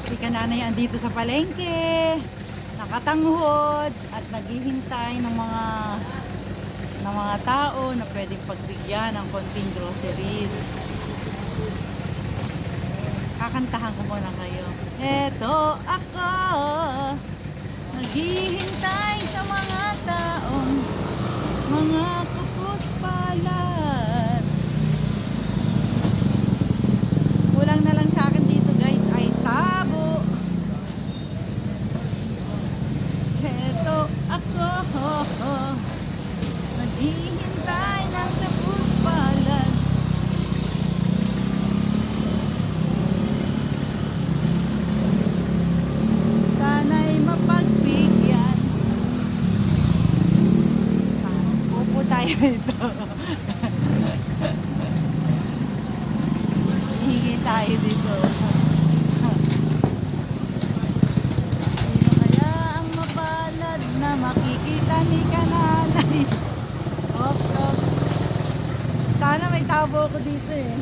Si Kananay andito sa palengke, nakatanghod at naghihintay ng mga tao na pwedeng pagbigyan ng konting groceries. Kakantahan ko muna kayo. Eto ako, naghihintay sa mga taong mga kapuspalan. Kulang na lang sa akin dito guys ay tabo. Eto ako, naghihintay ng kapuspalan. Sana'y mapagbigyan. Upo tayo dito. Hihingi tayo dito. Sino kaya ang mapalad na makikita ni Kananay? Ops, ops. Sana may tabo ko dito eh.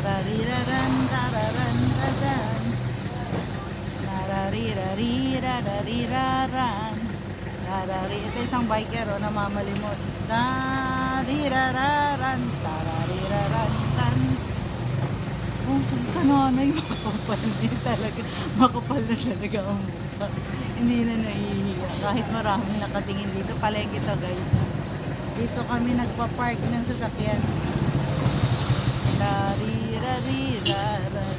Tarariraran, tararan, taran. Tararirarirariraran. Ito isang biker o namamalimos. Tarirararan, tarariraran, tan. Oh, Kananay, makapal din talaga. Makapal na talaga ang mukha. Hindi na nahihiya. Kahit maraming nakatingin dito. Palengke to guys. Dito kami nagpa-park ng sasakyan. Larirariraran.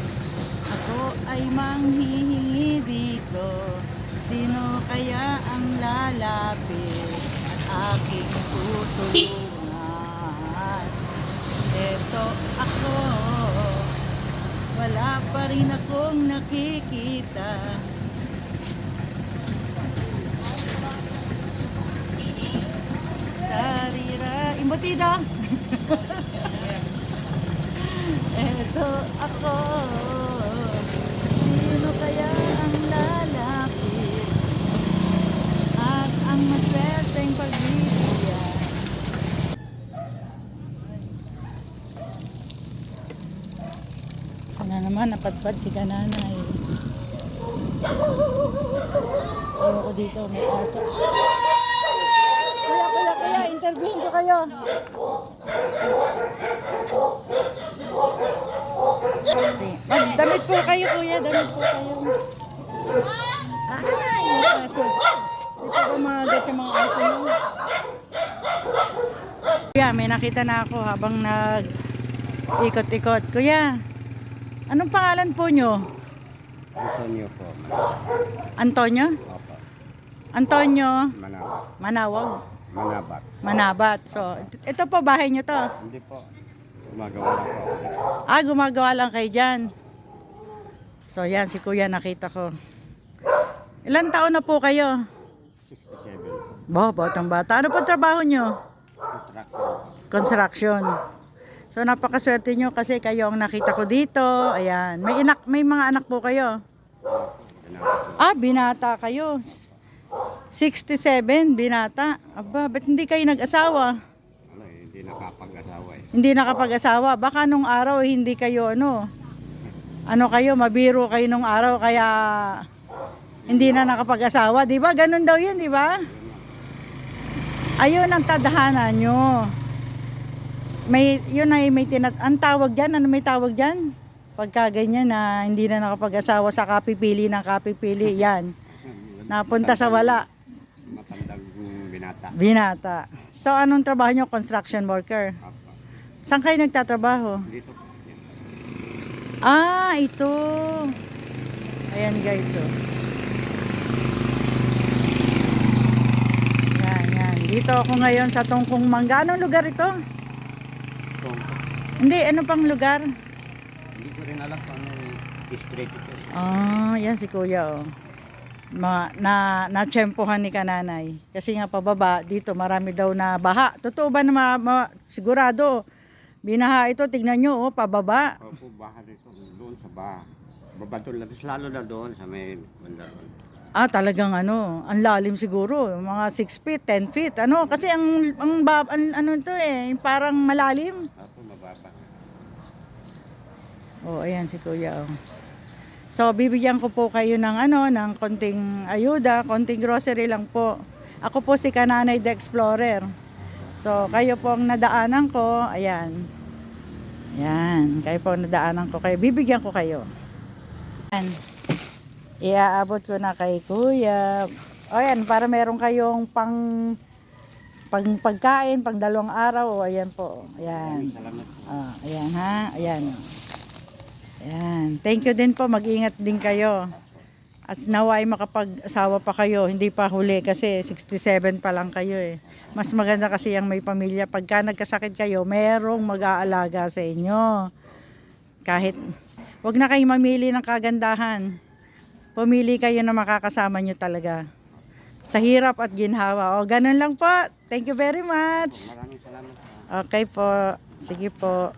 Ako ay manghihingi dito. Sino kaya ang lalapit at aking tutulungan? Eto ako, wala pa rin akong nakikita. Tarira, imbutida. Eto ako, sino kaya ang lalapit at ang maswerteng pagbibigyan? Sana naman napadpad si Kananay. Ayoko dito, may aso. Kuya, interviewin ko kayo. Magdamit po kayo, kuya. Damit po kayo. Ay, may aso. Di pa ba magat yung mga aso mo? Kuya, may nakita na ako habang nag-ikot-ikot. Kuya, anong pangalan po nyo? Antonio po. Antonio? Opo. Antonio? Manawag. Manawag? Manabat. Manabat. So, ito po bahay nyo to? Hindi po. Gumagawa lang po. Gumagawa lang kayo dyan. So, yan, si kuya nakita ko. Ilan taon na po kayo? 67. Batang bata. Ano po trabaho nyo? Construction. Construction. So, napakaswerte nyo kasi kayo ang nakita ko dito. Ayan. May mga anak po kayo? Binata kayo. 67, binata. Aba, ba't hindi kayo nag-asawa? Wala eh, hindi nakapag-asawa eh. Hindi nakapag-asawa. Baka nung araw hindi kayo kayo, mabiro kayo nung araw kaya hindi na nakapag-asawa. Di ba? Ganun daw yun, di ba? Ayun ang tadhana nyo. Ang tawag dyan, ano may tawag dyan? Pagka ganyan na hindi na nakapag-asawa sa kapipili ng kapipili, yan. Napunta sa wala. Matandang binata. Binata. So, anong trabaho nyo? Construction worker. Opo. Saan kayo nagtatrabaho? Dito po. Ito. Ayan guys, oh. Yan. Dito ako ngayon sa Tungkong Mangga. Anong lugar ito? Tongko. Hindi, ano pang lugar? Hindi ko rin alam kung anong street ito. Yan si kuya, oh. Na-tsempohan ni Kananay. Kasi nga pababa, dito marami daw na baha. Totoo ba na sigurado? Binaha ito, tignan nyo, oh, pababa. Opo, baha dito. Doon sa baha. Babato lang. Lalo na doon sa may banda doon. Talagang ano, ang lalim siguro, mga 6 feet, 10 feet, ano, kasi ano to eh, parang malalim. Opo, mababa. Oh, ayan si Kuya, oh. So, bibigyan ko po kayo ng ano, ng konting ayuda, konting grocery lang po. Ako po si Kananay the Explorer. So, kayo po ang nadaanan ko, ayan. Ayan, kayo po ang nadaanan ko kayo. Bibigyan ko kayo. Ayan. Iaabot ko na kay Kuya. O ayan, para meron kayong pagkain, pang 2 araw. O ayan po. Ayan. Salamat po. Ayan ha. Ayan. Ayan. Thank you din po. Mag-ingat din kayo. At naway makapag-asawa pa kayo. Hindi pa huli kasi 67 pa lang kayo eh. Mas maganda kasi yung may pamilya. Pagka nagkasakit kayo, merong mag-aalaga sa inyo. Kahit, wag na kayo mamili ng kagandahan. Pumili kayo na makakasama nyo talaga. Sa hirap at ginhawa. O, ganun lang po. Thank you very much. Maraming salamat po. Okay po. Sige po.